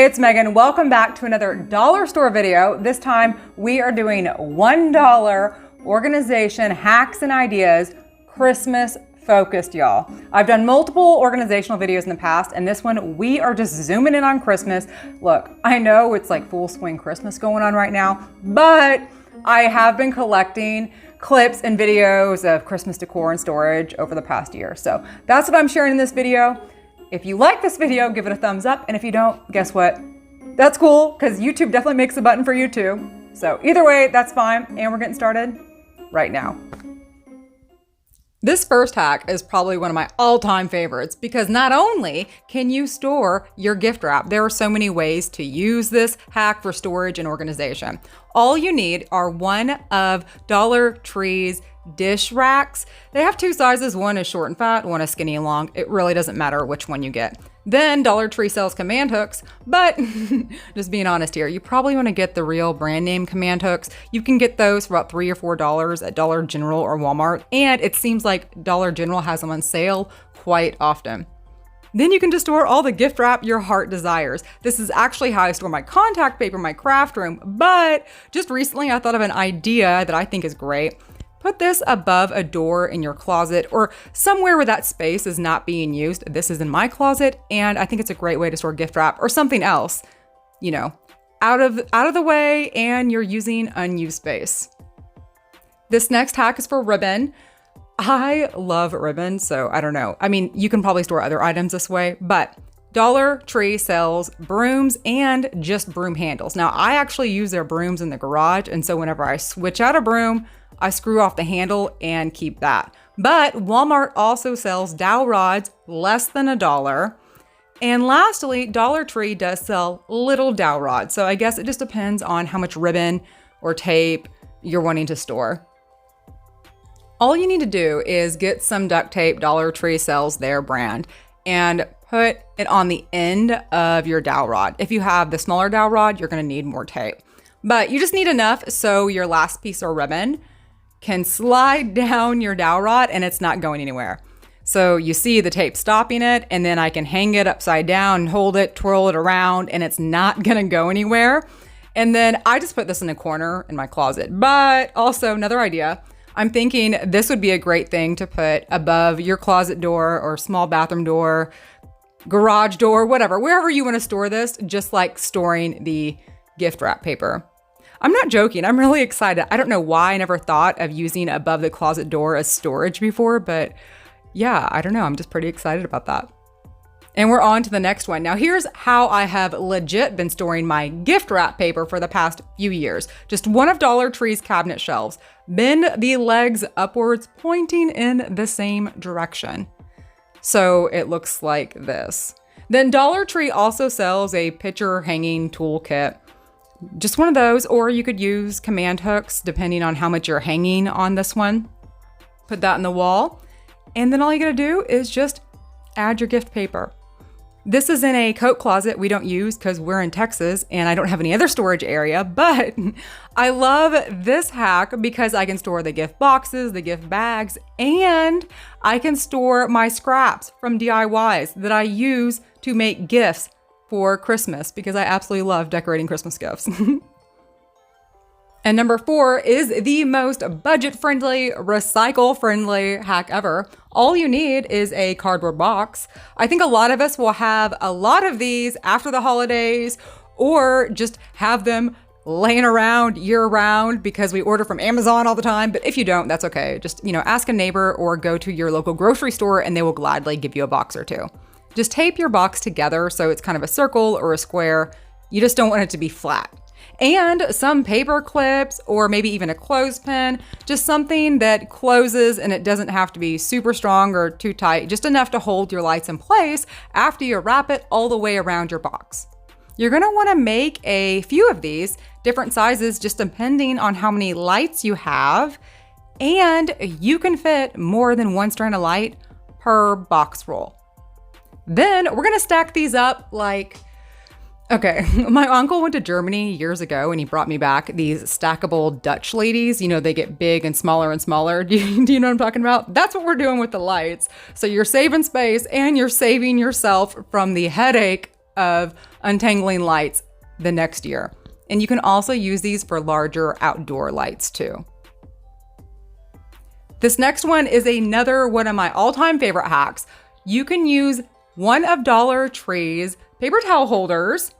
Hey, it's Megan. Welcome back to another dollar store video. This time we are doing $1 organization hacks and ideas, Christmas focused, y'all. I've done multiple organizational videos in the past, and this one we are just zooming in on Christmas. Look, I know it's like full swing Christmas going on right now, but I have been collecting clips and videos of Christmas decor and storage over the past year. So that's what I'm sharing in this video. If you like this video, give it a thumbs up. And if you don't, guess what? That's cool, because YouTube definitely makes a button for you too. So either way, that's fine. And we're getting started right now. This first hack is probably one of my all-time favorites because not only can you store your gift wrap, there are so many ways to use this hack for storage and organization. All you need are one of Dollar Tree's dish racks. They have two sizes. One is short and fat, one is skinny and long. It really doesn't matter which one you get. Then Dollar Tree sells command hooks, but just being honest here, you probably want to get the real brand name command hooks. You can get those for about $3 or $4 at Dollar General or Walmart, and it seems like Dollar General has them on sale quite often. Then you can just store all the gift wrap your heart desires. This is actually how I store my contact paper in my craft room, but just recently I thought of an idea that I think is great. Put this above a door in your closet or somewhere where that space is not being used. This is in my closet, and I think it's a great way to store gift wrap or something else, you know, out of the way, and you're using unused space. This next hack is for ribbon. I love ribbon, so I don't know. I mean, you can probably store other items this way, but Dollar Tree sells brooms and just broom handles. Now, I actually use their brooms in the garage, and so whenever I switch out a broom, I screw off the handle and keep that. But Walmart also sells dowel rods less than $1. And lastly, Dollar Tree does sell little dowel rods. So I guess it just depends on how much ribbon or tape you're wanting to store. All you need to do is get some duct tape. Dollar Tree sells their brand, and put it on the end of your dowel rod. If you have the smaller dowel rod, you're gonna need more tape. But you just need enough so your last piece of ribbon can slide down your dowel rod and it's not going anywhere. So you see the tape stopping it, and then I can hang it upside down, hold it, twirl it around, and it's not gonna go anywhere. And then I just put this in a corner in my closet. But also another idea, I'm thinking this would be a great thing to put above your closet door or small bathroom door, garage door, whatever, wherever you wanna store this, just like storing the gift wrap paper. I'm not joking, I'm really excited. I don't know why I never thought of using above the closet door as storage before, but yeah, I don't know, I'm just pretty excited about that. And we're on to the next one. Now here's how I have legit been storing my gift wrap paper for the past few years. Just one of Dollar Tree's cabinet shelves. Bend the legs upwards, pointing in the same direction. So it looks like this. Then Dollar Tree also sells a picture hanging toolkit. Just one of those, or you could use command hooks depending on how much you're hanging on this one. Put that in the wall, and then all you gotta do is just add your gift paper. This is in a coat closet we don't use because we're in Texas and I don't have any other storage area, but I love this hack because I can store the gift boxes, the gift bags, and I can store my scraps from DIYs that I use to make gifts for Christmas because I absolutely love decorating Christmas gifts. And number 4 is the most budget-friendly, recycle-friendly hack ever. All you need is a cardboard box. I think a lot of us will have a lot of these after the holidays, or just have them laying around year-round because we order from Amazon all the time. But if you don't, that's okay. Just, you know, ask a neighbor or go to your local grocery store and they will gladly give you a box or two. Just tape your box together so it's kind of a circle or a square. You just don't want it to be flat. And some paper clips or maybe even a clothespin, just something that closes and it doesn't have to be super strong or too tight, just enough to hold your lights in place after you wrap it all the way around your box. You're gonna wanna make a few of these, different sizes, just depending on how many lights you have, and you can fit more than one strand of light per box roll. Then we're gonna stack these up like, okay, my uncle went to Germany years ago and he brought me back these stackable Dutch ladies. You know, they get big and smaller and smaller. Do you know what I'm talking about? That's what we're doing with the lights. So you're saving space and you're saving yourself from the headache of untangling lights the next year. And you can also use these for larger outdoor lights too. This next one is another one of my all-time favorite hacks. You can use one of Dollar Tree's paper towel holders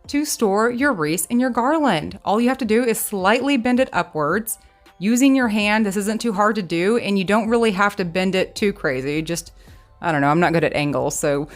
to store your wreaths and your garland. All you have to do is slightly bend it upwards using your hand. This isn't too hard to do, and you don't really have to bend it too crazy. Just, I don't know, I'm not good at angles, so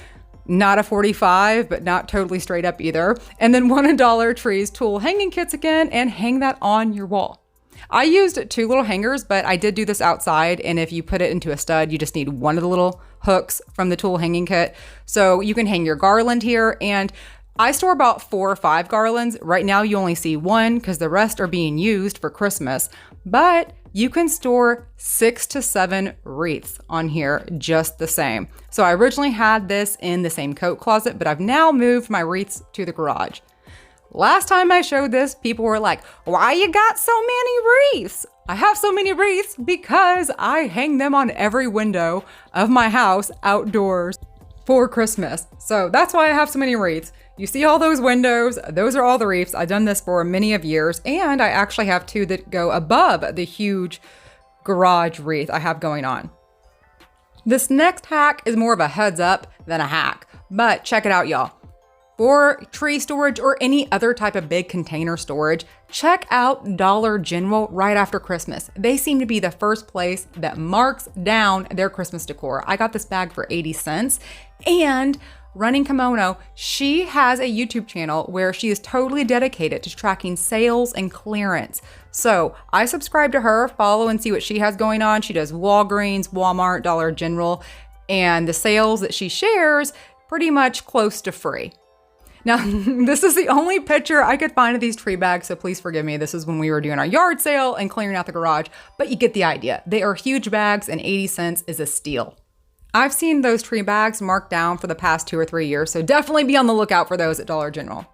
not a 45, but not totally straight up either. And then one of Dollar Tree's tool hanging kits again, and hang that on your wall. I used 2 little hangers, but I did do this outside, and if you put it into a stud, you just need one of the little hooks from the tool hanging kit. So you can hang your garland here, and I store about 4 or 5 garlands. Right now you only see 1 because the rest are being used for Christmas, but you can store 6 to 7 wreaths on here just the same. So I originally had this in the same coat closet, but I've now moved my wreaths to the garage. Last time I showed this, people were like, why you got so many wreaths? I have so many wreaths because I hang them on every window of my house outdoors for Christmas. So that's why I have so many wreaths. You see all those windows, those are all the wreaths. I've done this for many of years, and I actually have 2 that go above the huge garage wreath I have going on. This next hack is more of a heads up than a hack, but check it out, y'all. For tree storage or any other type of big container storage, check out Dollar General right after Christmas. They seem to be the first place that marks down their Christmas decor. I got this bag for 80 cents, and running Kimono, she has a YouTube channel where she is totally dedicated to tracking sales and clearance. So I subscribe to her, follow and see what she has going on. She does Walgreens, Walmart, Dollar General, and the sales that she shares pretty much close to free. Now, this is the only picture I could find of these tree bags, so please forgive me. This is when we were doing our yard sale and clearing out the garage, but you get the idea. They are huge bags, and 80 cents is a steal. I've seen those tree bags marked down for the past 2 or 3 years, so definitely be on the lookout for those at Dollar General.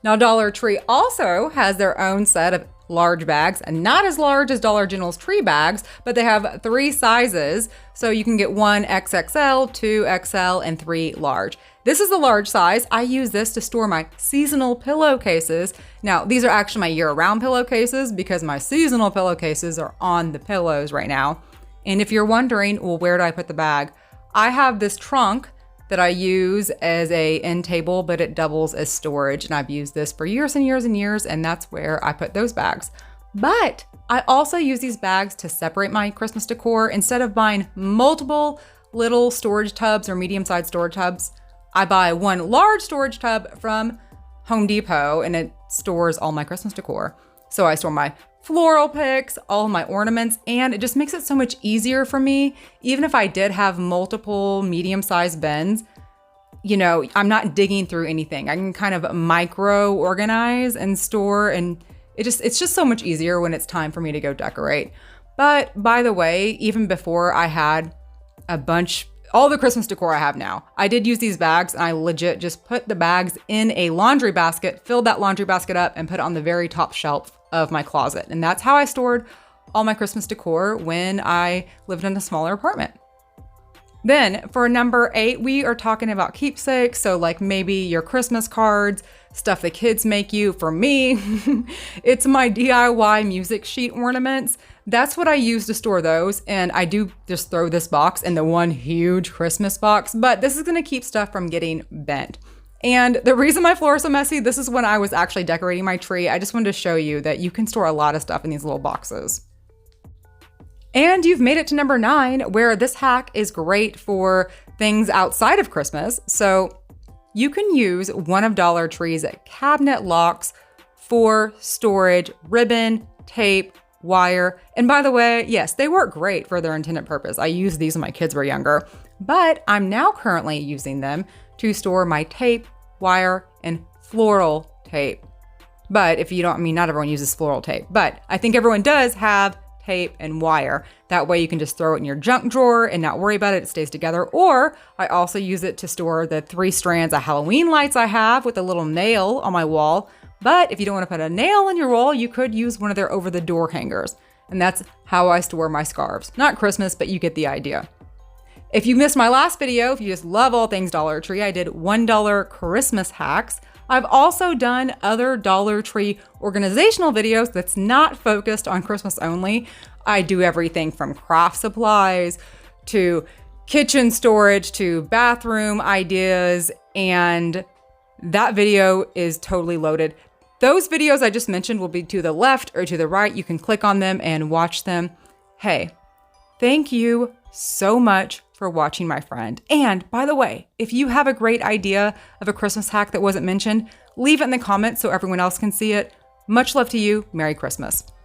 Now, Dollar Tree also has their own set of large bags, and not as large as Dollar General's tree bags, but they have 3 sizes, so you can get 1 XXL, 2 XL, and 3 large. This is the large size. I use this to store my seasonal pillowcases. Now, these are actually my year-round pillowcases because my seasonal pillowcases are on the pillows right now. And if you're wondering, well, where do I put the bag? I have this trunk that I use as a end table, but it doubles as storage. And I've used this for years and years and years, and that's where I put those bags. But I also use these bags to separate my Christmas decor. Instead of buying multiple little storage tubs or medium-sized storage tubs, I buy 1 large storage tub from Home Depot, and it stores all my Christmas decor. So I store my floral picks, all my ornaments, and it just makes it so much easier for me. Even if I did have multiple medium-sized bins, you know, I'm not digging through anything. I can kind of micro organize and store, and it's just so much easier when it's time for me to go decorate. But by the way, even before I had all the Christmas decor I have now, I did use these bags, and I legit just put the bags in a laundry basket, filled that laundry basket up, and put it on the very top shelf of my closet. And that's how I stored all my Christmas decor when I lived in a smaller apartment. Then for number 8, we are talking about keepsakes. So like maybe your Christmas cards, stuff the kids make you. For me, it's my DIY music sheet ornaments. That's what I use to store those. And I do just throw this box in the one huge Christmas box, but this is gonna keep stuff from getting bent. And the reason my floor is so messy, this is when I was actually decorating my tree. I just wanted to show you that you can store a lot of stuff in these little boxes. And you've made it to number 9, where this hack is great for things outside of Christmas. So you can use one of Dollar Tree's cabinet locks for storage, ribbon, tape, wire. And by the way, yes, they work great for their intended purpose. I used these when my kids were younger, but I'm now currently using them to store my tape, wire, and floral tape. But if you don't, not everyone uses floral tape, but I think everyone does have tape and wire. That way you can just throw it in your junk drawer and not worry about it. It stays together. Or I also use it to store the 3 strands of Halloween lights I have with a little nail on my wall. But if you don't want to put a nail in your wall, you could use one of their over the door hangers. And that's how I store my scarves. Not Christmas, but you get the idea. If you missed my last video, if you just love all things Dollar Tree, I did $1 Christmas hacks. I've also done other Dollar Tree organizational videos that's not focused on Christmas only. I do everything from craft supplies to kitchen storage to bathroom ideas, and that video is totally loaded. Those videos I just mentioned will be to the left or to the right. You can click on them and watch them. Hey, thank you so much for watching, my friend. And by the way, if you have a great idea of a Christmas hack that wasn't mentioned, leave it in the comments so everyone else can see it. Much love to you. Merry Christmas.